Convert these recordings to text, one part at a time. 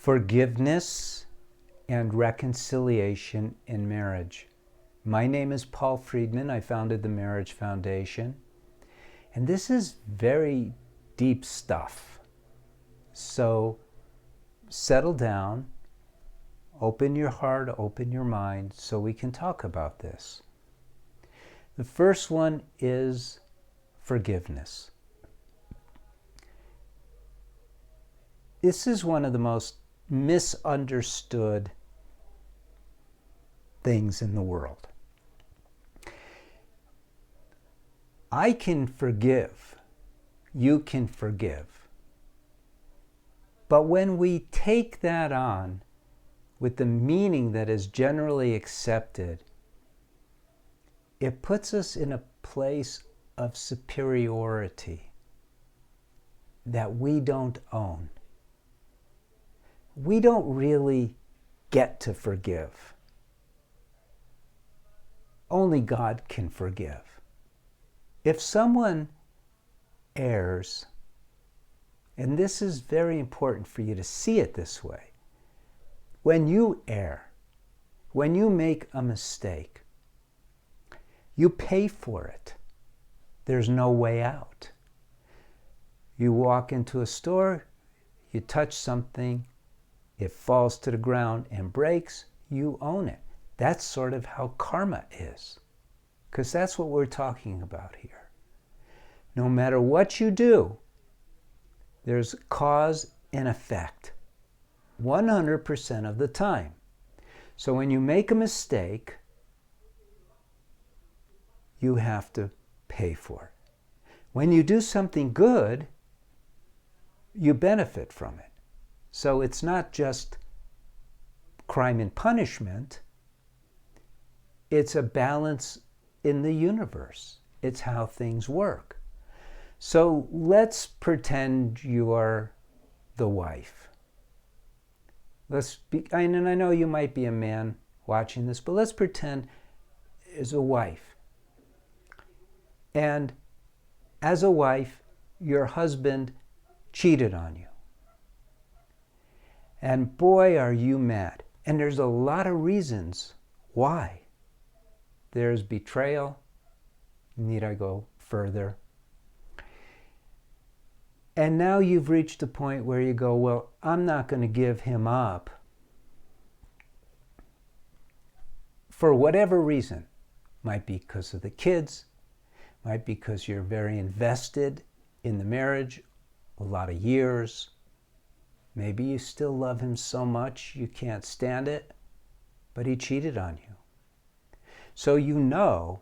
Forgiveness and reconciliation in marriage. My name is Paul Friedman. I founded the Marriage Foundation. And this is very deep stuff. So settle down, open your heart, open your mind, so we can talk about this. The first one is forgiveness. This is one of the most misunderstood things in the world. I can forgive. You can forgive. But when we take that on with the meaning that is generally accepted, it puts us in a place of superiority that we don't own. We don't really get to forgive. Only God can forgive. If someone errs, and this is very important for you to see it this way, when you err, when you make a mistake, you pay for it. There's no way out. You walk into a store, you touch something, it falls to the ground and breaks, you own it. That's sort of how karma is, because that's what we're talking about here. No matter what you do, there's cause and effect 100% of the time. So when you make a mistake, you have to pay for it. When you do something good, you benefit from it. So it's not just crime and punishment, it's a balance in the universe. It's how things work. So let's pretend you are the wife. And I know you might be a man watching this, but let's pretend as a wife. And as a wife, your husband cheated on you. And boy, are you mad. And there's a lot of reasons why. There's betrayal. Need I go further? And now you've reached a point where you go, well, I'm not going to give him up. For whatever reason. Might be because of the kids. Might be because you're very invested in the marriage, a lot of years. Maybe you still love him so much you can't stand it, but he cheated on you. So you know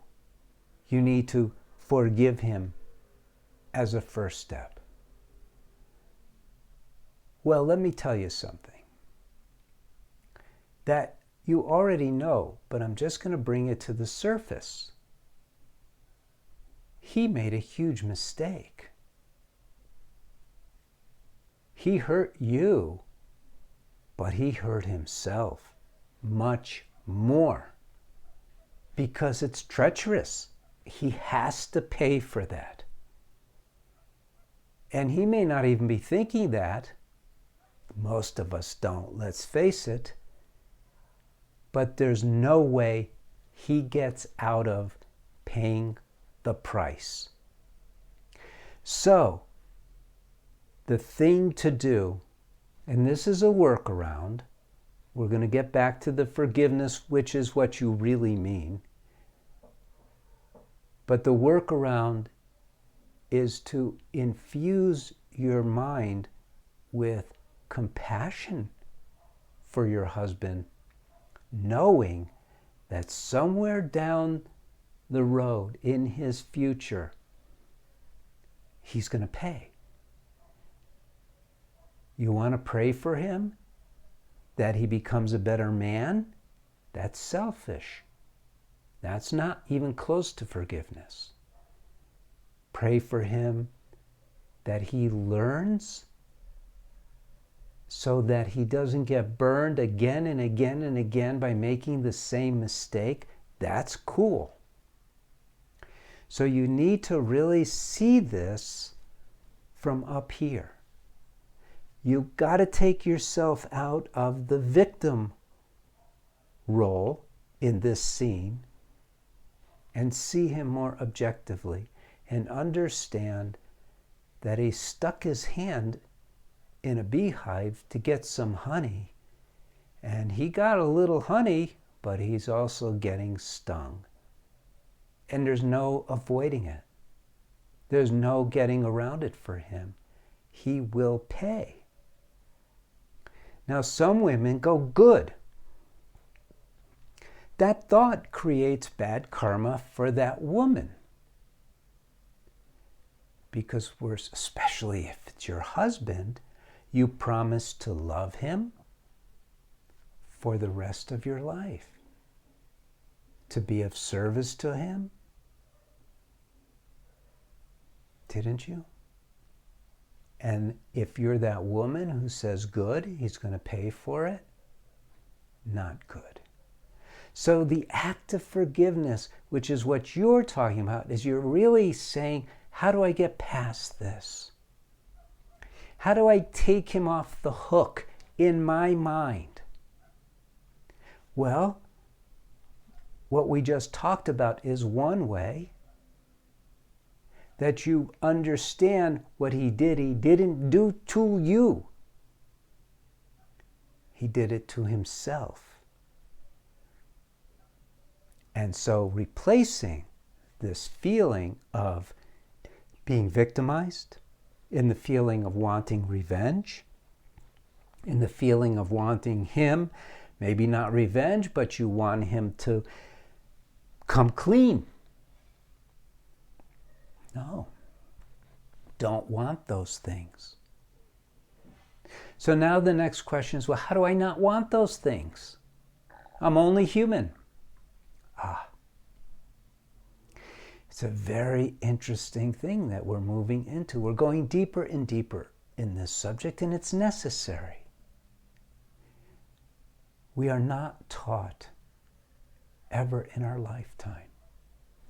you need to forgive him as a first step. Well, let me tell you something that you already know, but I'm just going to bring it to the surface. He made a huge mistake. He hurt you, but he hurt himself much more because it's treacherous. He has to pay for that. And he may not even be thinking that. Most of us don't, let's face it. But there's no way he gets out of paying the price. So, the thing to do, and this is a workaround, we're going to get back to the forgiveness, which is what you really mean. But the workaround is to infuse your mind with compassion for your husband, knowing that somewhere down the road in his future, he's going to pay. You want to pray for him that he becomes a better man? That's selfish. That's not even close to forgiveness. Pray for him that he learns so that he doesn't get burned again and again and again by making the same mistake. That's cool. So you need to really see this from up here. You got to take yourself out of the victim role in this scene and see him more objectively and understand that he stuck his hand in a beehive to get some honey, and he got a little honey, but he's also getting stung. And there's no avoiding it. There's no getting around it for him. He will pay. Now, some women go, good. That thought creates bad karma for that woman. Because especially if it's your husband, you promise to love him for the rest of your life, to be of service to him. Didn't you? And if you're that woman who says good, he's going to pay for it, not good. So the act of forgiveness, which is what you're talking about, is you're really saying, how do I get past this? How do I take him off the hook in my mind? Well, what we just talked about is one way. That you understand what he didn't do to you. He did it to himself. And so replacing this feeling of being victimized, in the feeling of wanting revenge, in the feeling of wanting him, maybe not revenge, but you want him to come clean. No, don't want those things. So now the next question is, well, how do I not want those things? I'm only human. It's a very interesting thing that we're moving into. We're going deeper and deeper in this subject, and it's necessary. We are not taught ever in our lifetime,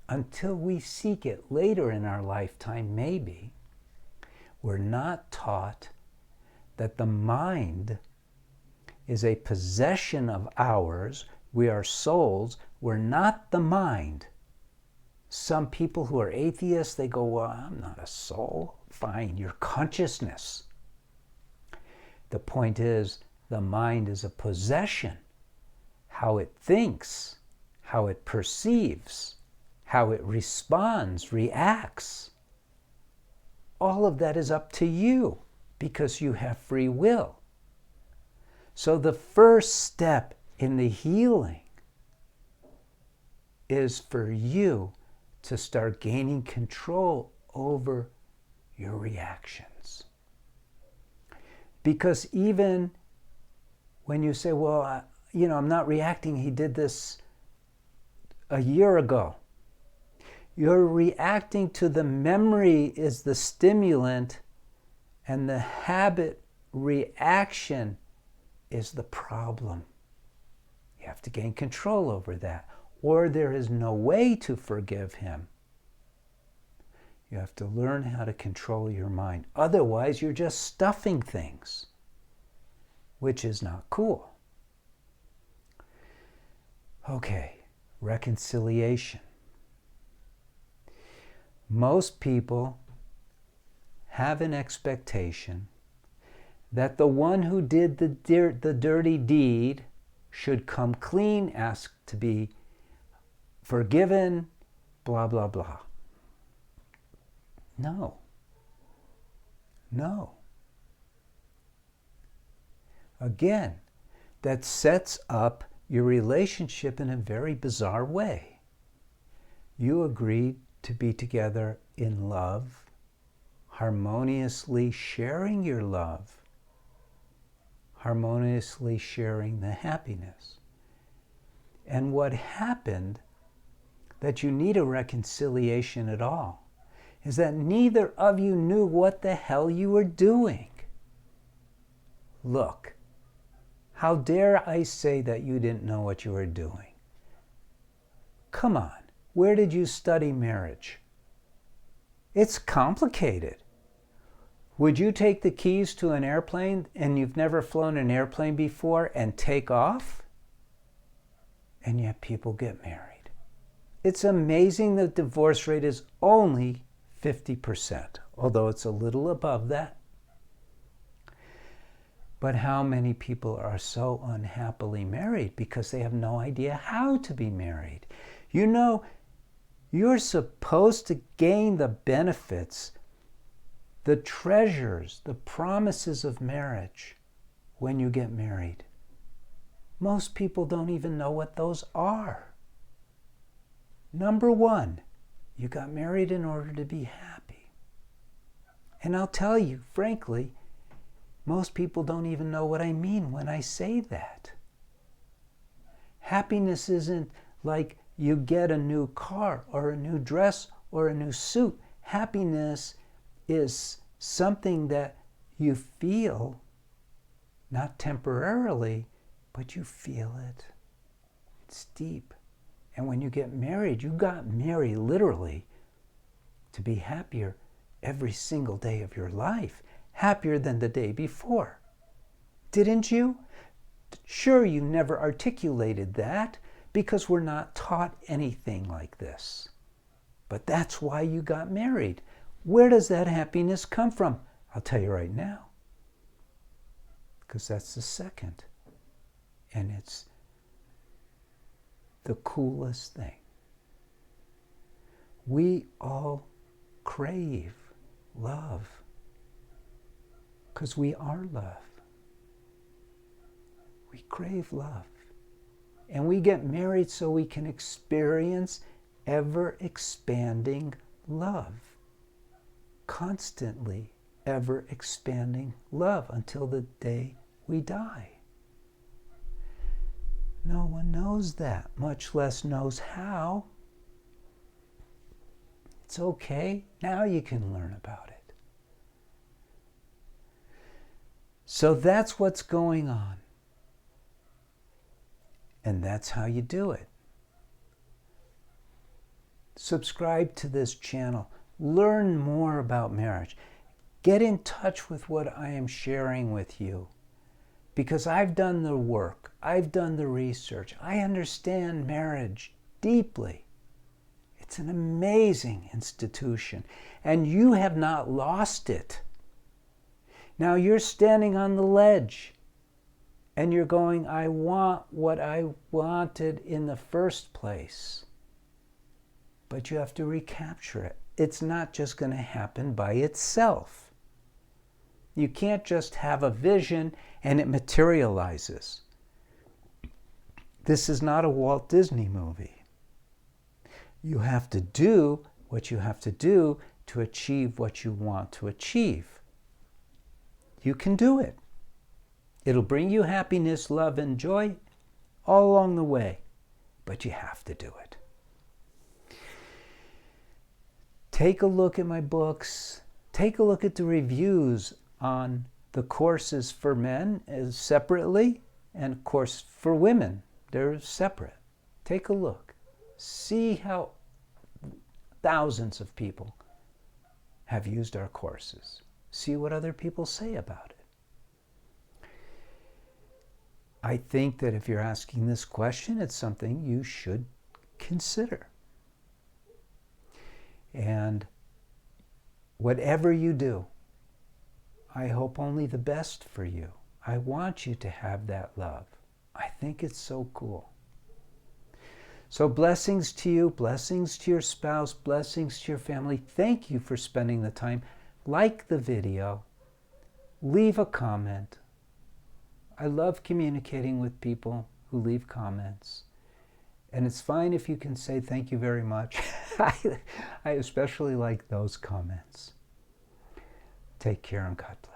until we seek it later in our lifetime, maybe, we're not taught that the mind is a possession of ours. We are souls. We're not the mind. Some people who are atheists, they go, well, I'm not a soul. Fine, you're consciousness. The point is, the mind is a possession. How it thinks, how it perceives, how it responds, reacts. All of that is up to you because you have free will. So the first step in the healing is for you to start gaining control over your reactions. Because even when you say, well, I'm not reacting, he did this a year ago. You're reacting to the memory is the stimulant, and the habit reaction is the problem. You have to gain control over that, or there is no way to forgive him. You have to learn how to control your mind. Otherwise, you're just stuffing things, which is not cool. Okay, reconciliation. Most people have an expectation that the one who did the dirty deed should come clean, ask to be forgiven, blah, blah, blah. No. Again, that sets up your relationship in a very bizarre way. You agreed to be together in love, harmoniously sharing your love, harmoniously sharing the happiness. And what happened that you need a reconciliation at all is that neither of you knew what the hell you were doing. Look, how dare I say that you didn't know what you were doing? Come on. Where did you study marriage? It's complicated. Would you take the keys to an airplane and you've never flown an airplane before and take off? And yet people get married. It's amazing the divorce rate is only 50%, although it's a little above that. But how many people are so unhappily married because they have no idea how to be married? You know, you're supposed to gain the benefits, the treasures, the promises of marriage when you get married. Most people don't even know what those are. Number one, you got married in order to be happy. And I'll tell you, frankly, most people don't even know what I mean when I say that. Happiness isn't like you get a new car or a new dress or a new suit. Happiness is something that you feel, not temporarily, but you feel it. It's deep. And when you get married, you got married literally to be happier every single day of your life. Happier than the day before. Didn't you? Sure, you never articulated that because we're not taught anything like this. But that's why you got married. Where does that happiness come from? I'll tell you right now. Because that's the second. And it's the coolest thing. We all crave love. Because we are love. We crave love. And we get married so we can experience ever-expanding love. Constantly ever-expanding love until the day we die. No one knows that, much less knows how. It's okay. Now you can learn about it. So that's what's going on. And that's how you do it. Subscribe to this channel. Learn more about marriage. Get in touch with what I am sharing with you. Because I've done the work. I've done the research. I understand marriage deeply. It's an amazing institution. And you have not lost it. Now you're standing on the ledge and you're going, I want what I wanted in the first place. But you have to recapture it. It's not just going to happen by itself. You can't just have a vision and it materializes. This is not a Walt Disney movie. You have to do what you have to do to achieve what you want to achieve. You can do it. It'll bring you happiness, love, and joy all along the way, but you have to do it. Take a look at my books. Take a look at the reviews on the courses for men as separately, and of course for women, they're separate. Take a look. See how thousands of people have used our courses. See what other people say about it. I think that if you're asking this question, it's something you should consider. And whatever you do, I hope only the best for you. I want you to have that love. I think it's so cool. So blessings to you, blessings to your spouse, blessings to your family. Thank you for spending the time. Like the video, leave a comment. I love communicating with people who leave comments. And it's fine if you can say thank you very much. I especially like those comments. Take care and God bless.